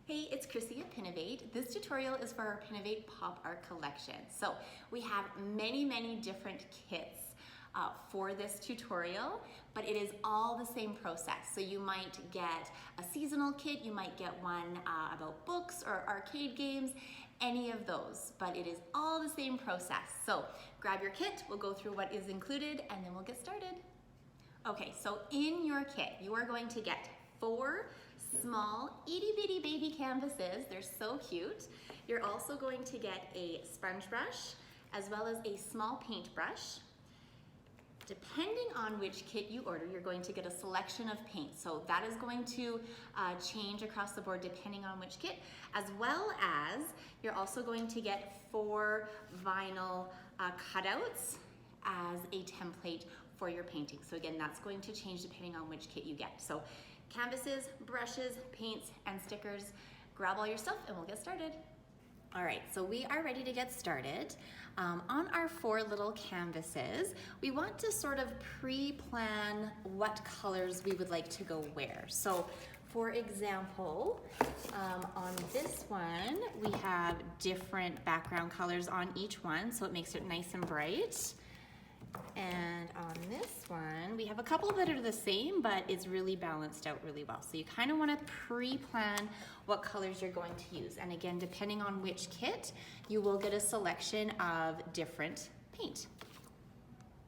Hey, it's Chrissy at Pinnovate. This tutorial is for our Pinnovate Pop Art Collection. So we have many different kits for this tutorial, but it is all the same process. So you might get a seasonal kit, you might get one about books or arcade games, any of those, but it is all the same process. So grab your kit, we'll go through what is included, and then we'll get started. Okay, so in your kit, you are going to get 4 small itty bitty baby canvases. They're so cute. You're also going to get a sponge brush as well as a small paintbrush. Depending on which kit you order, you're going to get a selection of paint. So that is going to change across the board depending on which kit, as well as you're also going to get 4 vinyl cutouts as a template for your painting. So again, that's going to change depending on which kit you get. So canvases, brushes, paints, and stickers. Grab all your stuff and we'll get started. All right, so we are ready to get started. On our 4 little canvases, we want to sort of pre-plan what colors we would like to go where. So for example, on this one, we have different background colors on each one, so it makes it nice and bright. And on this one, we have a couple that are the same, but it's really balanced out really well. So you kind of want to pre-plan what colors you're going to use. And again, depending on which kit, you will get a selection of different paint.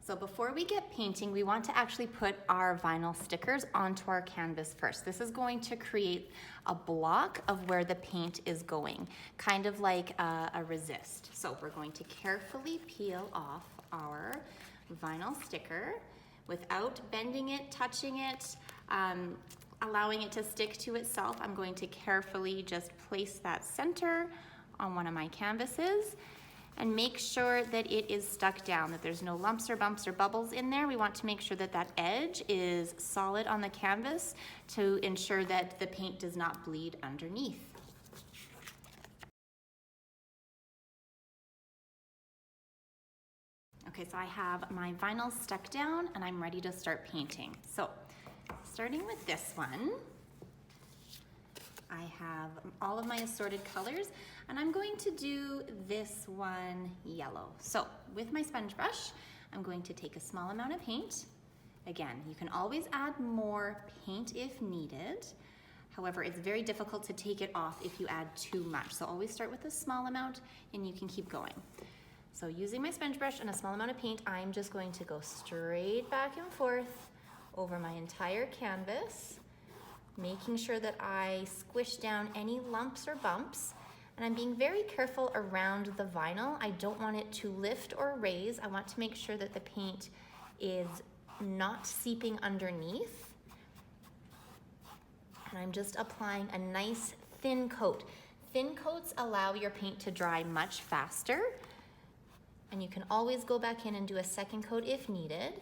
So before we get painting, we want to actually put our vinyl stickers onto our canvas first. This is going to create a block of where the paint is going, kind of like a resist. So we're going to carefully peel off our vinyl sticker without bending it, touching it, allowing it to stick to itself. I'm going to carefully just place that center on one of my canvases and make sure that it is stuck down, that there's no lumps or bumps or bubbles in there. We want to make sure that that edge is solid on the canvas to ensure that the paint does not bleed underneath. Okay, so I have my vinyl stuck down and I'm ready to start painting. So, starting with this one, I have all of my assorted colors and I'm going to do this one yellow. So, with my sponge brush, I'm going to take a small amount of paint. Again, you can always add more paint if needed. However, it's very difficult to take it off if you add too much. So always start with a small amount and you can keep going. So using my sponge brush and a small amount of paint, I'm just going to go straight back and forth over my entire canvas, making sure that I squish down any lumps or bumps. And I'm being very careful around the vinyl. I don't want it to lift or raise. I want to make sure that the paint is not seeping underneath. And I'm just applying a nice thin coat. Thin coats allow your paint to dry much faster. And you can always go back in and do a second coat if needed.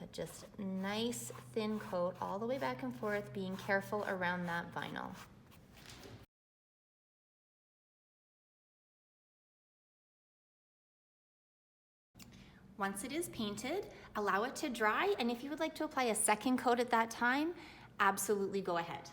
But just nice thin coat all the way back and forth, being careful around that vinyl. Once it is painted, allow it to dry, and if you would like to apply a second coat at that time, absolutely go ahead.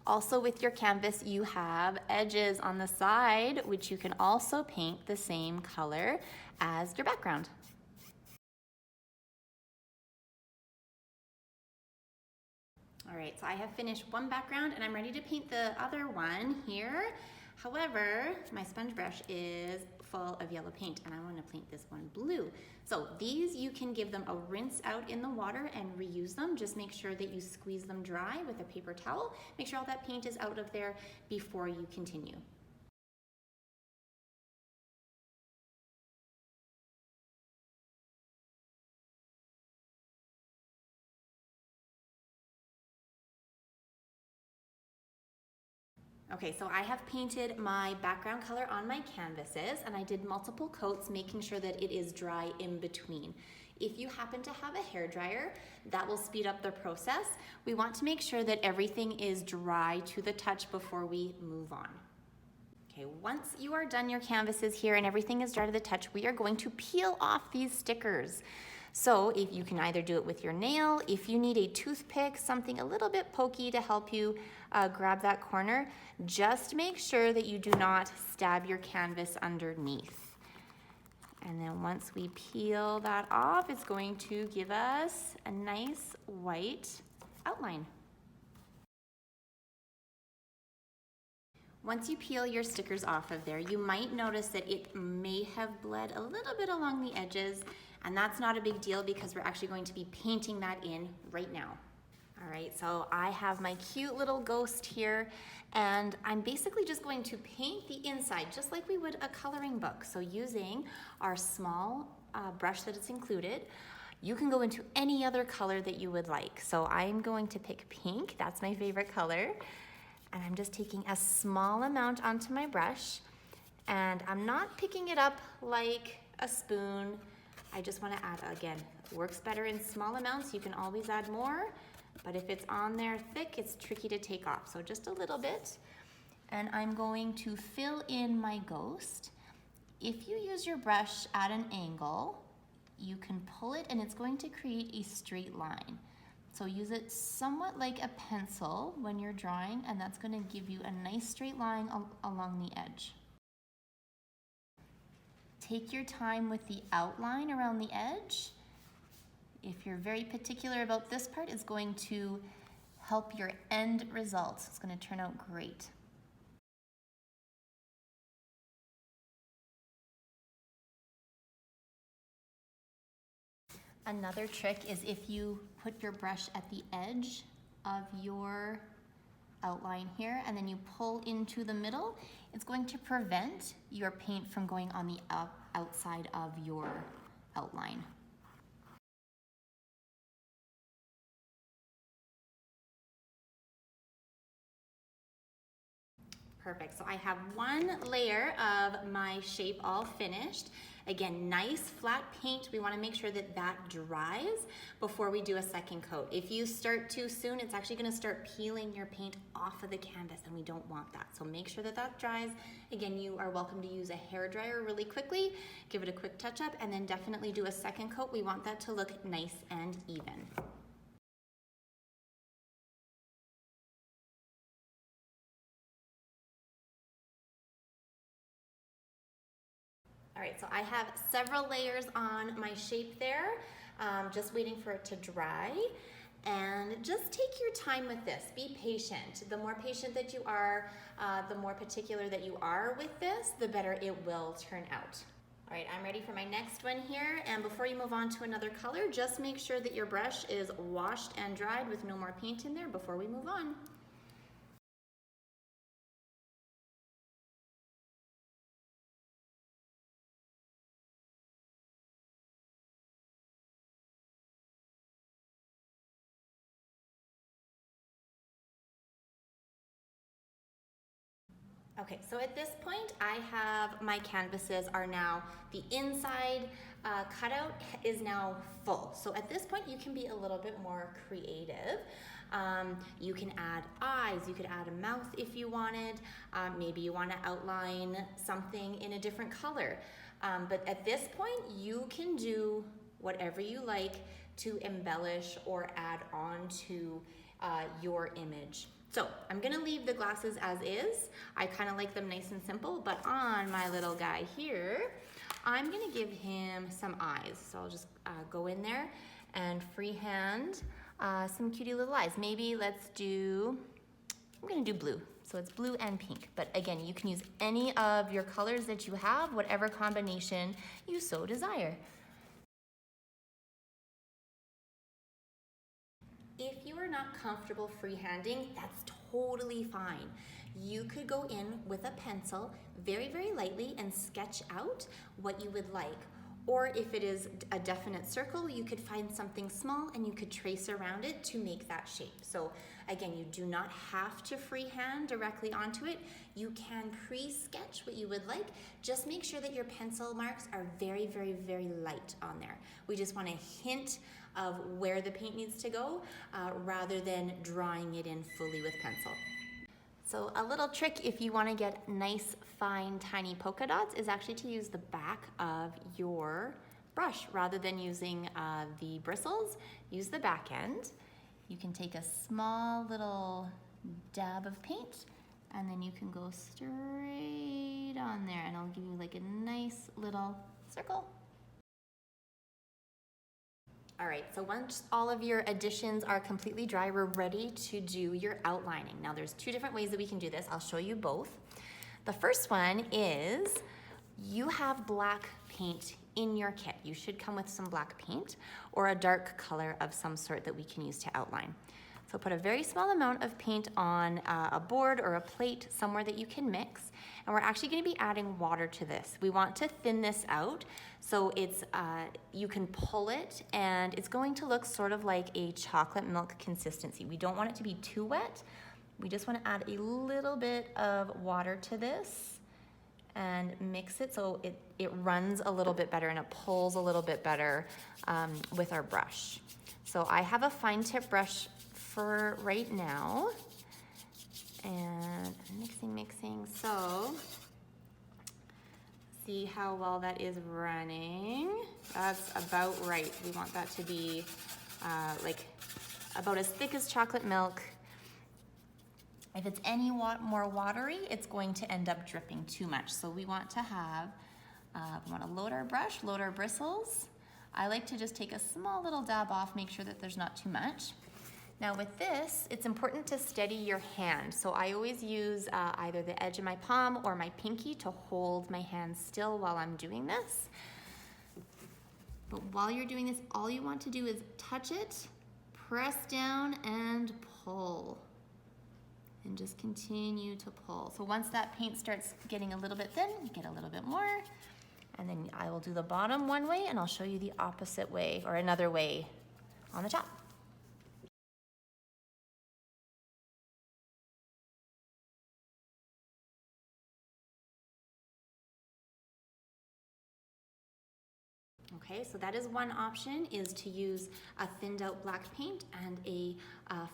Also with your canvas, you have edges on the side, which you can also paint the same color as your background. All right, so I have finished one background and I'm ready to paint the other one here. However, my sponge brush is full of yellow paint and I want to paint this one blue. So these, you can give them a rinse out in the water and reuse them. Just make sure that you squeeze them dry with a paper towel. Make sure all that paint is out of there before you continue. Okay, so I have painted my background color on my canvases and I did multiple coats, making sure that it is dry in between. If you happen to have a hairdryer, that will speed up the process. We want to make sure that everything is dry to the touch before we move on. Okay, once you are done your canvases here and everything is dry to the touch, we are going to peel off these stickers. So if you can either do it with your nail, if you need a toothpick, something a little bit pokey to help you grab that corner, just make sure that you do not stab your canvas underneath. And then once we peel that off, it's going to give us a nice white outline. Once you peel your stickers off of there, you might notice that it may have bled a little bit along the edges, and that's not a big deal because we're actually going to be painting that in right now. All right, so I have my cute little ghost here, and I'm basically just going to paint the inside just like we would a coloring book. So using our small brush that is included, you can go into any other color that you would like. So I'm going to pick pink, that's my favorite color. And I'm just taking a small amount onto my brush, and I'm not picking it up like a spoon. I just want to add, again, it works better in small amounts. You can always add more, but if it's on there thick, it's tricky to take off. So just a little bit. And I'm going to fill in my ghost. If you use your brush at an angle, you can pull it and it's going to create a straight line. So use it somewhat like a pencil when you're drawing, and that's going to give you a nice straight line along the edge. Take your time with the outline around the edge. If you're very particular about this part, it's going to help your end result. It's going to turn out great. Another trick is if you put your brush at the edge of your outline here and then you pull into the middle, it's going to prevent your paint from going on the outside of your outline. Perfect, so I have one layer of my shape all finished. Again, nice flat paint. We want to make sure that that dries before we do a second coat. If you start too soon, it's actually going to start peeling your paint off of the canvas, and we don't want that. So make sure that that dries. Again, you are welcome to use a hairdryer really quickly, give it a quick touch up, and then definitely do a second coat. We want that to look nice and even. All right, so I have several layers on my shape there, just waiting for it to dry. And just take your time with this, be patient. The more patient that you are, the more particular that you are with this, the better it will turn out. All right, I'm ready for my next one here. And before you move on to another color, just make sure that your brush is washed and dried with no more paint in there before we move on. Okay, so at this point, I have my canvases are now, the inside cutout is now full. So at this point, you can be a little bit more creative. You can add eyes, you could add a mouth if you wanted. Maybe you want to outline something in a different color. But at this point, you can do whatever you like to embellish or add on to your image. So I'm gonna leave the glasses as is. I kind of like them nice and simple, but on my little guy here, I'm gonna give him some eyes. So I'll just go in there and freehand some cutie little eyes. Maybe let's do, I'm gonna do blue. So it's blue and pink, but again, you can use any of your colors that you have, whatever combination you so desire. If you are not comfortable freehanding, that's totally fine. You could go in with a pencil very, very lightly and sketch out what you would like. Or if it is a definite circle, you could find something small and you could trace around it to make that shape. So again, you do not have to freehand directly onto it. You can pre-sketch what you would like. Just make sure that your pencil marks are very, very, very light on there. We just want a hint of where the paint needs to go rather than drawing it in fully with pencil. So a little trick if you want to get nice, fine, tiny polka dots is actually to use the back of your brush. Rather than using the bristles, use the back end. You can take a small little dab of paint and then you can go straight on there and I'll give you like a nice little circle. All right, so once all of your additions are completely dry, we're ready to do your outlining. Now there's two different ways that we can do this. I'll show you both. The first one is you have black paint in your kit. You should come with some black paint or a dark color of some sort that we can use to outline. So put a very small amount of paint on a board or a plate somewhere that you can mix. And we're actually going to be adding water to this. We want to thin this out so it's you can pull it and it's going to look sort of like a chocolate milk consistency. We don't want it to be too wet. We just want to add a little bit of water to this and mix it so it runs a little bit better and it pulls a little bit better with our brush. So I have a fine tip brush for right now. And mixing. So see how well that is running. That's about right. We want that to be like about as thick as chocolate milk. If it's any more watery, it's going to end up dripping too much. So we want to have, we want to load our brush, load our bristles. I like to just take a small little dab off, make sure that there's not too much. Now with this, it's important to steady your hand. So I always use either the edge of my palm or my pinky to hold my hand still while I'm doing this. But while you're doing this, all you want to do is touch it, press down and pull. And just continue to pull. So once that paint starts getting a little bit thin, you get a little bit more. And then I will do the bottom one way and I'll show you the opposite way or another way on the top. Okay, so that is one option, is to use a thinned out black paint and a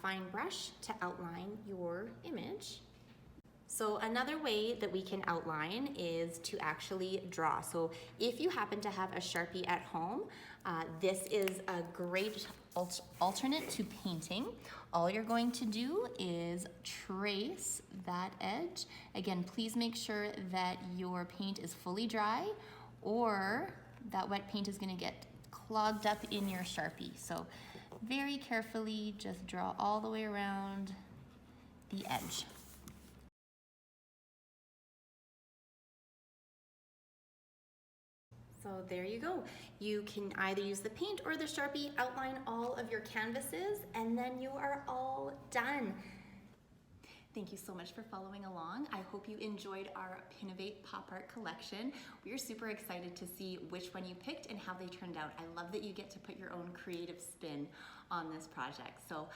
fine brush to outline your image. So another way that we can outline is to actually draw. So if you happen to have a Sharpie at home, this is a great alternate to painting. All you're going to do is trace that edge. Again, please make sure that your paint is fully dry or that wet paint is going to get clogged up in your Sharpie. So very carefully just draw all the way around the edge. So there you go. You can either use the paint or the Sharpie, outline all of your canvases, and then you are all done. Thank you so much for following along. I hope you enjoyed our Pinnovate Pop Art Collection. We are super excited to see which one you picked and how they turned out. I love that you get to put your own creative spin on this project. So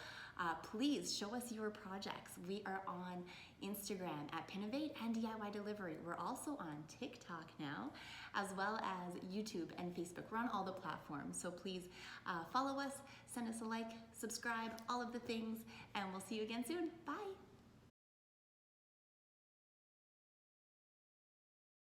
please show us your projects. We are on Instagram at Pinnovate and DIY Delivery. We're also on TikTok now, as well as YouTube and Facebook. We're on all the platforms. So please follow us, send us a like, subscribe, all of the things, and we'll see you again soon. Bye.